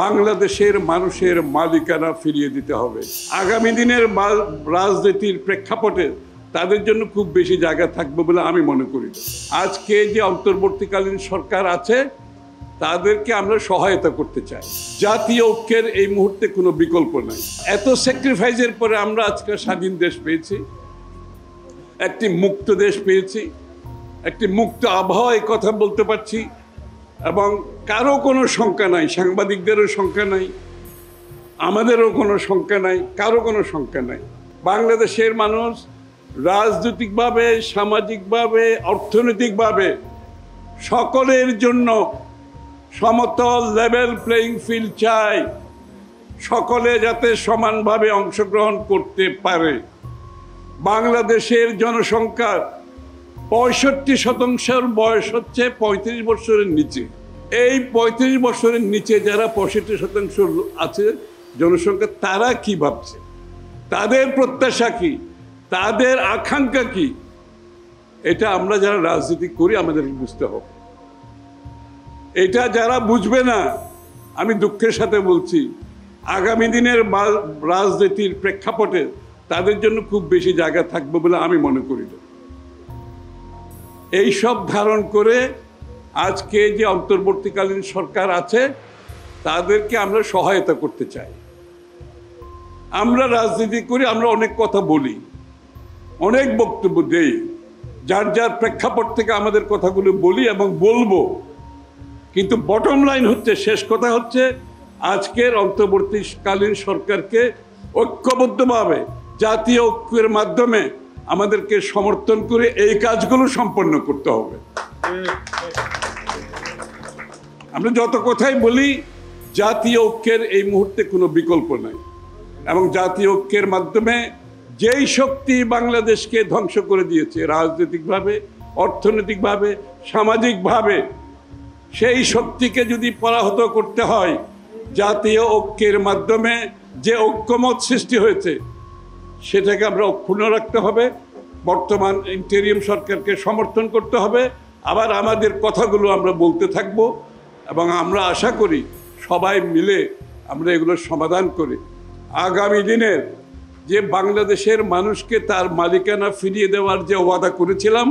বাংলাদেশের মানুষের মালিকানা ফিরিয়ে দিতে হবে। আগামী দিনের রাজনীতির প্রেক্ষাপটে তাদের জন্য খুব বেশি জায়গা থাকবে বলে আমি মনে করি। আজকে যে অন্তর্বর্তীকালীন সরকার আছে তাদেরকে আমরা সহায়তা করতে চাই। জাতীয় ঐক্যের এই মুহূর্তে কোনো বিকল্প নাই। এত স্যাক্রিফাইসের পরে আমরা আজকে স্বাধীন দেশ পেয়েছি, একটি মুক্ত দেশ পেয়েছি, একটি মুক্ত আবহাওয়ায় কথা বলতে পারছি, এবং কারো কোনো শঙ্কা নাই, সাংবাদিকদেরও শঙ্কা নাই, আমাদেরও কোনো শঙ্কা নাই, কারো কোনো শঙ্কা নাই। বাংলাদেশের মানুষ রাজনৈতিকভাবে, সামাজিকভাবে, অর্থনৈতিকভাবে সকলের জন্য সমতল লেভেল প্লেইং ফিল্ড চাই। সকলে যাতে সমানভাবে অংশগ্রহণ করতে পারে। বাংলাদেশের জনসংখ্যার 65% বয়স হচ্ছে 35 বছরের নিচে। এই 35 বছরের নিচে যারা 65% আছে জনসংখ্যা, তারা কি ভাবছে, তাদের প্রত্যাশা কি, তাদের আকাঙ্ক্ষা কি, এটা আমরা যারা রাজনীতি করি আমাদের বুঝতে হবে। এটা যারা বুঝবে না, আমি দুঃখের সাথে বলছি, আগামী দিনের রাজনীতির প্রেক্ষাপটে তাদের জন্য খুব বেশি জায়গা থাকবে বলে আমি মনে করি না। এই সব ধারণ করে আজকে যে অন্তর্বর্তীকালীন সরকার আছে তাদেরকে আমরা সহায়তা করতে চাই। আমরা রাজনীতি করি, আমরা অনেক কথা বলি, অনেক বক্তব্য দেই, যার যার প্রেক্ষাপট থেকে আমাদের কথাগুলো বলি এবং বলবো। কিন্তু বটম লাইন হচ্ছে, শেষ কথা হচ্ছে, আজকের অন্তর্বর্তীকালীন সরকারকে ঐক্যবদ্ধভাবে জাতীয় ঐক্যের মাধ্যমে আমাদেরকে সমর্থন করে এই কাজগুলো সম্পন্ন করতে হবে। আমরা যত কথাই বলি, জাতীয় ঐক্যের এই মুহূর্তে কোনো বিকল্প নাই, এবং জাতীয় ঐক্যের মাধ্যমে যেই শক্তি বাংলাদেশকে ধ্বংস করে দিয়েছে রাজনৈতিকভাবে, অর্থনৈতিকভাবে, সামাজিকভাবে, সেই শক্তিকে যদি পরাহত করতে হয়, জাতীয় ঐক্যের মাধ্যমে যে ঐক্যমত সৃষ্টি হয়েছে সেটাকে আমরা অক্ষুণ্ণ রাখতে হবে। বর্তমান ইন্টেরিয়াম সরকারকে সমর্থন করতে হবে। আবার আমাদের কথাগুলো আমরা বলতে থাকব, এবং আমরা আশা করি সবাই মিলে আমরা এগুলোর সমাধান করি আগামী দিনের যে বাংলাদেশের মানুষকে তার মালিকানা ফিরিয়ে দেওয়ার যে ওয়াদা করেছিলাম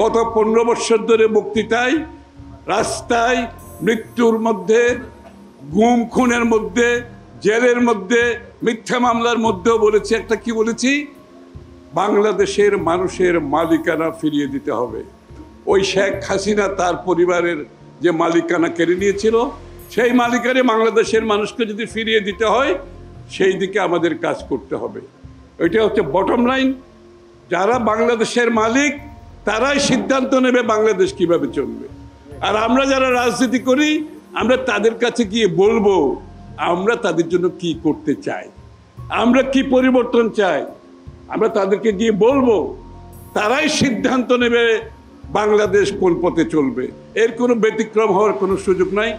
গত 15 বছর ধরে, বক্তৃতায়, রাস্তায়, মৃত্যুর মধ্যে, গুম খুনের মধ্যে, জেলের মধ্যে, মিথ্যা মামলার মধ্যেও বলেছি, একটা কি বলেছি, বাংলাদেশের মানুষের মালিকানা ফিরিয়ে দিতে হবে। ওই শেখ হাসিনা তার পরিবারের যে মালিকানা কেড়ে নিয়েছিল, সেই মালিকানা বাংলাদেশের মানুষকে যদি ফিরিয়ে দিতে হয়, সেই দিকে আমাদের কাজ করতে হবে। ওইটা হচ্ছে বটম লাইন। যারা বাংলাদেশের মালিক তারাই সিদ্ধান্ত নেবে বাংলাদেশ কিভাবে চলবে। আর আমরা যারা রাজনীতি করি, আমরা তাদের কাছে গিয়ে বলবো আমরা তাদের জন্য কি করতে চাই, আমরা কি পরিবর্তন চাই। আমরা তাদেরকে গিয়ে বলবো, তারাই সিদ্ধান্ত নেবে বাংলাদেশ কোন পথে চলবে। এর কোনো ব্যতিক্রম হওয়ার কোনো সুযোগ নাই।